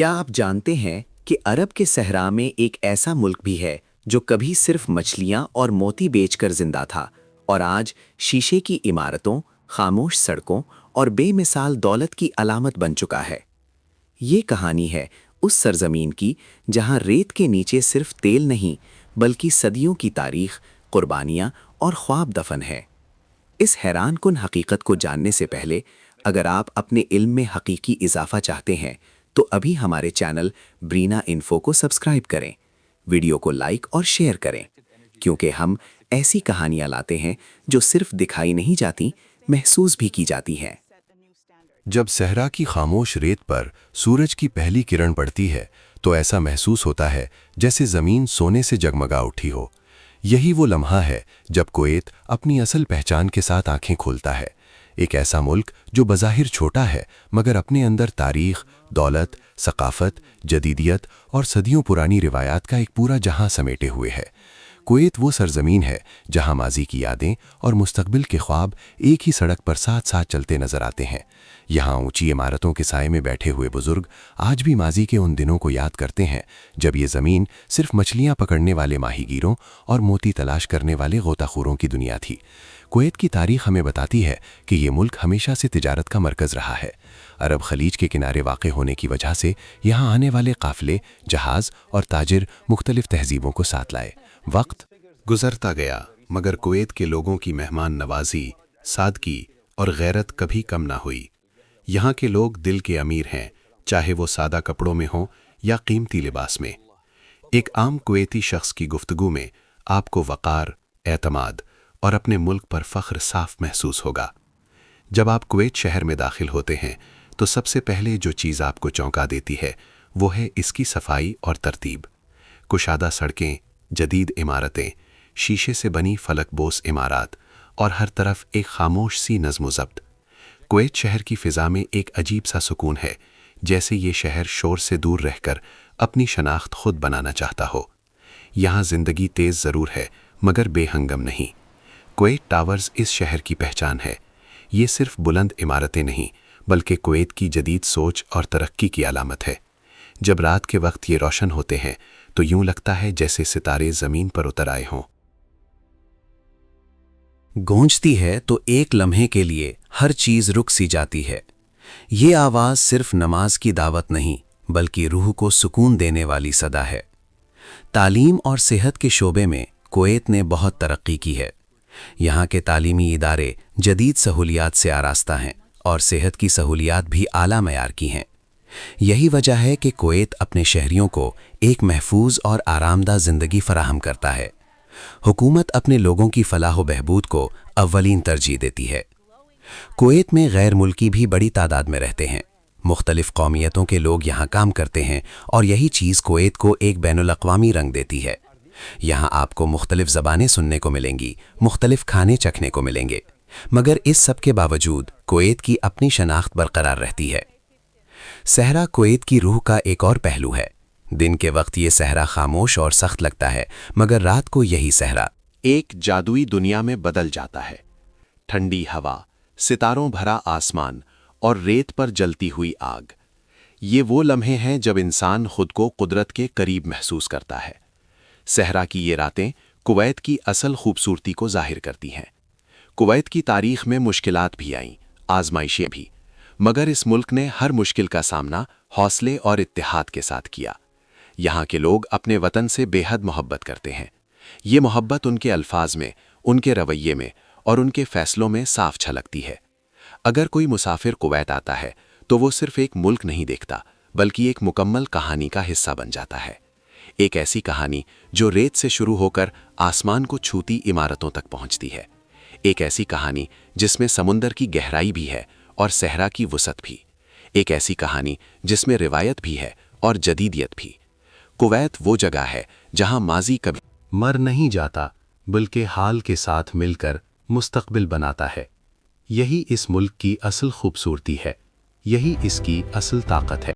क्या आप जानते हैं कि अरब के सहरा में एक ऐसा मुल्क भी है जो कभी सिर्फ मछलियां और मोती बेचकर जिंदा था और आज शीशे की इमारतों, खामोश सड़कों और बेमिसाल दौलत की अलामत बन चुका है। ये कहानी है उस सरजमीन की जहां रेत के नीचे सिर्फ तेल नहीं बल्कि सदियों की तारीख, कुर्बानियां और ख्वाब दफन है। इस हैरानकुन हकीकत को जानने से पहले अगर आप अपने इल्म में हकीकी इजाफा चाहते हैं तो अभी हमारे चैनल ब्रीना इन्फो को सब्सक्राइब करें, वीडियो को लाइक और शेयर करें, क्योंकि हम ऐसी कहानियां लाते हैं जो सिर्फ दिखाई नहीं जाती, महसूस भी की जाती हैं। जब सहरा की खामोश रेत पर सूरज की पहली किरण पड़ती है तो ऐसा महसूस होता है जैसे ज़मीन सोने से जगमगा उठी हो। यही वो लम्हा है जब कुवैत अपनी असल पहचान के साथ आंखें खोलता है। एक ऐसा मुल्क जो बज़ाहिर छोटा है मगर अपने अंदर तारीख, दौलत, सकाफत, जदीदियत और सदियों पुरानी रिवायात का एक पूरा जहां समेटे हुए है। कुवैत वो सरजमीन है जहां माजी की यादें और मुस्तकबिल के ख्वाब एक ही सड़क पर साथ साथ चलते नजर आते हैं। यहाँ ऊंची इमारतों के साए में बैठे हुए बुजुर्ग आज भी माजी के उन दिनों को याद करते हैं जब ये ज़मीन सिर्फ मछलियाँ पकड़ने वाले माहीगीरों और मोती तलाश करने वाले गोताखोरों की दुनिया थी। कुवैत की तारीख हमें बताती है कि ये मुल्क हमेशा से तिजारत का मरकज़ रहा है। अरब खलीज के किनारे वाक़ होने की वजह से यहाँ आने वाले काफ़िले, जहाज़ और ताजिर मुख्तलिफ तहजीबों को साथ लाए। वक्त गुजरता गया मगर कुवैत के लोगों की मेहमान नवाजी, सादगी और गैरत कभी कम ना हुई। यहाँ के लोग दिल के अमीर हैं, चाहे वो सादा कपड़ों में हों या कीमती लिबास में। एक आम कुवैती शख्स की गुफ्तगू में आपको वक़ार, एतमाद और अपने मुल्क पर फ़ख्र साफ महसूस होगा। जब आप कुवैत शहर में दाखिल होते हैं तो सबसे पहले जो चीज़ आपको चौंका देती है वो है इसकी सफाई और तरतीब। कुशादा सड़कें, जदीद इमारतें, शीशे से बनी फलकबोस इमारत और हर तरफ एक खामोश सी नज़्म ज़ब्त। कुवैत शहर की फ़िज़ा में एक अजीब सा सुकून है, जैसे ये शहर शोर से दूर रहकर अपनी शनाख्त खुद बनाना चाहता हो। यहाँ ज़िंदगी तेज़ ज़रूर है मगर बेहंगम नहीं। कुवैत टावर्स इस शहर की पहचान है। ये सिर्फ बुलंद इमारतें नहीं बल्कि कुवैत की जदीद सोच और तरक्की की अलामत है। जब रात के वक्त ये रोशन होते हैं तो यूं लगता है जैसे सितारे ज़मीन पर उतर आए हों। गूंजती है तो एक लम्हे के लिए हर चीज़ रुक सी जाती है। ये आवाज़ सिर्फ नमाज की दावत नहीं बल्कि रूह को सुकून देने वाली सदा है। तालीम और सेहत के शोबे में कुवैत ने बहुत तरक्की की है। यहाँ के तालीमी इदारे जदीद सहूलियात से आरास्ता हैं और सेहत की सहूलियात भी आला मयार की हैं। यही वजह है कि कुवैत अपने शहरियों को एक महफूज और आरामदा ज़िंदगी फराहम करता है। हुकूमत अपने लोगों की फलाह व बहबूद को अव्वलीन तरजीह देती है। कुवैत में गैर मुल्की भी बड़ी तादाद में रहते हैं। मुख्तलिफ कौमियतों के लोग यहाँ काम करते हैं और यही चीज़ कुवैत को एक बैनुल-अक़वामी रंग देती है। यहाँ आपको मुख्तलिफ ज़बानें सुनने को मिलेंगी, मुख्तलिफ खाने चखने को मिलेंगे, मगर इस सब के बावजूद कुवैत की अपनी शनाख्त बरकरार रहती है। सहरा कुवैत की रूह का एक और पहलू है। दिन के वक्त ये सहरा खामोश और सख्त लगता है मगर रात को यही सहरा एक जादुई दुनिया में बदल जाता है। ठंडी हवा, सितारों भरा आसमान और रेत पर जलती हुई आग, ये वो लम्हे हैं जब इंसान खुद को कुदरत के करीब महसूस करता है। सहरा की ये रातें कुवैत की असल खूबसूरती को जाहिर करती हैं। कुवैत की तारीख में मुश्किलात भी आईं, आजमाइशें भी, मगर इस मुल्क ने हर मुश्किल का सामना हौसले और इत्तेहाद के साथ किया। यहाँ के लोग अपने वतन से बेहद मोहब्बत करते हैं। ये मोहब्बत उनके अल्फाज में, उनके रवैये में और उनके फ़ैसलों में साफ झलकती है। अगर कोई मुसाफिर कुवैत आता है तो वो सिर्फ एक मुल्क नहीं देखता बल्कि एक मुकम्मल कहानी का हिस्सा बन जाता है। एक ऐसी कहानी जो रेत से शुरू होकर आसमान को छूती इमारतों तक पहुंचती है। एक ऐसी कहानी जिसमें समुंदर की गहराई भी है और सहरा की वुसअत भी। एक ऐसी कहानी जिसमें रिवायत भी है और जदीदियत भी। कुवैत वो जगह है जहां माजी कभी मर नहीं जाता बल्कि हाल के साथ मिलकर मुस्तकबिल बनाता है। यही इस मुल्क की असल खूबसूरती है, यही इसकी असल ताकत है।